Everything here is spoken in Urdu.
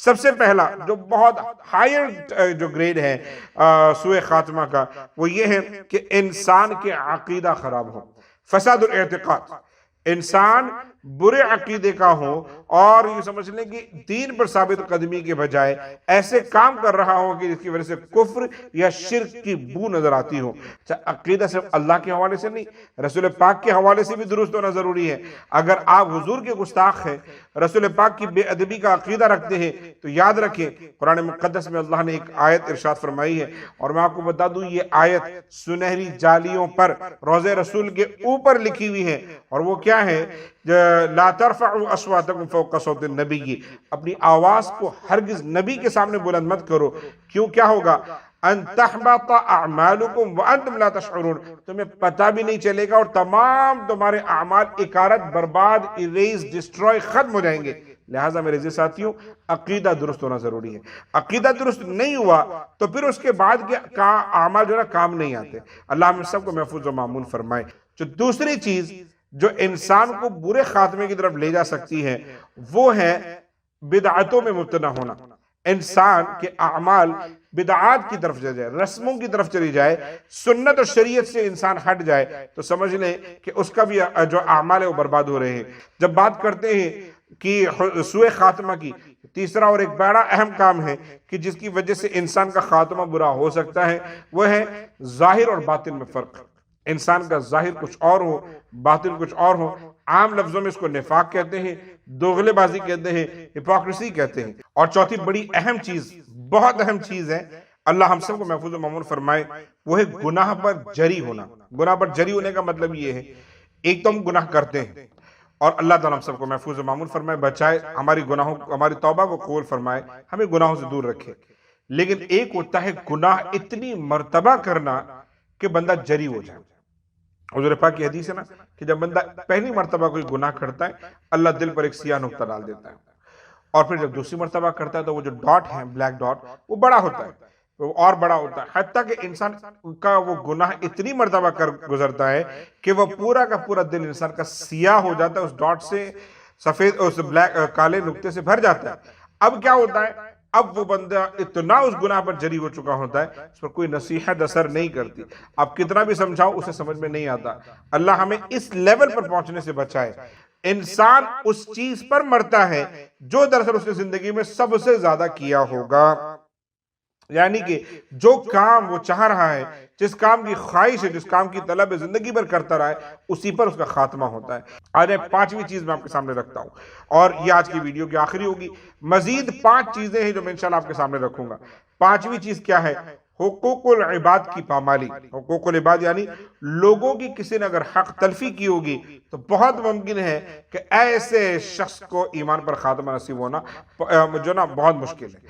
سب سے پہلا جو بہت ہائر جو گریڈ ہے سوء خاتمہ کا، وہ یہ ہے کہ انسان کے عقیدہ خراب ہو، فساد الاعتقاد، انسان برے عقیدے کا ہو اور یہ سمجھ لیں کہ دین پر ثابت قدمی کے بجائے ایسے کام کر رہا ہو کہ جس کی وجہ سے کفر یا شرک کی بو نظر آتی ہو۔ عقیدہ صرف اللہ کے حوالے سے نہیں، رسول پاک کے حوالے سے بھی درست ہونا ضروری ہے۔ اگر آپ حضور کے گستاخ ہیں، رسول پاک کی بے ادبی کا عقیدہ رکھتے ہیں، تو یاد رکھیں قرآن مقدس میں اللہ نے ایک آیت ارشاد فرمائی ہے، اور میں آپ کو بتا دوں یہ آیت سنہری جالیوں پر روضہ رسول کے اوپر لکھی ہوئی ہے، اور وہ کیا ہے؟ لا ترفعوا اصواتکم فوق صوت النبی، اپنی آواز کو ہرگز نبی کے سامنے بلند مت کرو، کیوں کیا ہوگا؟ ان تحبط اعمالکم وانتم لا تشعرون، تمہیں پتہ بھی نہیں چلے گا اور تمام تمہارے اعمال اکارت، برباد، اریز، ڈسٹروائے، ختم ہو جائیں گے۔ لہٰذا میرے عزیز ساتھیوں، عقیدہ درست ہونا ضروری ہے۔ عقیدہ درست نہیں ہوا تو پھر اس کے بعد کے اعمال جو ہے کام نہیں آتے۔ اللہ ہم سب کو محفوظ و مامون فرمائے۔ جو دوسری چیز جو انسان کو برے خاتمے کی طرف لے جا سکتی ہے، وہ ہے بدعتوں میں مبتلا ہونا۔ انسان کے اعمال بدعات کی طرف چلی جائے، رسموں کی طرف چلی جائے، سنت اور شریعت سے انسان ہٹ جائے، تو سمجھ لیں کہ اس کا بھی جو اعمال ہے وہ برباد ہو رہے ہیں۔ جب بات کرتے ہیں کہ سوء خاتمہ کی، تیسرا اور ایک بڑا اہم کام ہے کہ جس کی وجہ سے انسان کا خاتمہ برا ہو سکتا ہے، وہ ہے ظاہر اور باطن میں فرق۔ انسان کا ظاہر کچھ اور ہو، باطن کچھ اور ہو۔ عام لفظوں میں اس کو نفاق کہتے ہیں، دوغلے بازی کہتے ہیں، ہپوکریسی کہتے ہیں۔ اور چوتھی بڑی اہم چیز، بہت اہم چیز ہے، اللہ ہم سب کو محفوظ و مامون فرمائے، وہ ہے گناہ پر جری ہونا۔ گناہ پر جری ہونے کا مطلب یہ ہے، ایک تو ہم گناہ کرتے ہیں اور اللہ تعالیٰ ہم سب کو محفوظ و مامون فرمائے، بچائے، ہماری گناہوں، ہماری توبہ کو قبول فرمائے، ہمیں گناہوں سے دور رکھے۔ لیکن ایک ہوتا ہے گناہ اتنی مرتبہ کرنا کہ بندہ جری ہو جائے۔ حضور پاک کی حدیث ہے نا کہ جب بندہ پہلی مرتبہ کوئی گناہ کرتا ہے، اللہ دل پر ایک سیاہ نقطہ ڈال دیتا ہے، اور پھر جب دوسری مرتبہ کرتا ہے تو وہ جو ڈاٹ ہے، بلیک ڈاٹ، وہ بڑا ہوتا ہے، وہ اور بڑا ہوتا ہے، حتیٰ کہ انسان کا وہ گناہ اتنی مرتبہ کر گزرتا ہے کہ وہ پورا کا پورا دل انسان کا سیاہ ہو جاتا ہے، اس ڈاٹ سے، سفید، اس بلیک کالے نقطے سے بھر جاتا ہے۔ اب کیا ہوتا ہے؟ اب وہ بندہ اتنا اس گناہ پر جری ہو چکا ہوتا ہے، اس پر کوئی نصیحت اثر نہیں کرتی، اب کتنا بھی سمجھاؤ اسے سمجھ میں نہیں آتا۔ اللہ ہمیں اس لیول پر پہنچنے سے بچائے۔ انسان اس چیز پر مرتا ہے جو دراصل اس نے زندگی میں سب سے زیادہ کیا ہوگا، یعنی کہ جو کام وہ چاہ رہا ہے، جس کام کی خواہش ہے، جس کام کی طلب ہے، زندگی بھر کرتا رہا ہے، اسی پر اس کا خاتمہ ہوتا ہے۔ آج پانچویں چیز میں آپ کے سامنے رکھتا ہوں، اور یہ آج کی ویڈیو کی آخری ہوگی۔ مزید 5 چیزیں ہیں جو میں انشاءاللہ آپ کے سامنے رکھوں گا۔ پانچویں چیز کیا ہے؟ حقوق العباد کی پامالی۔ حقوق العباد یعنی لوگوں کی کسی نے اگر حق تلفی کی ہوگی تو بہت ممکن ہے کہ ایسے شخص کو ایمان پر خاتمہ نصیب ہونا جو نا بہت مشکل ہے۔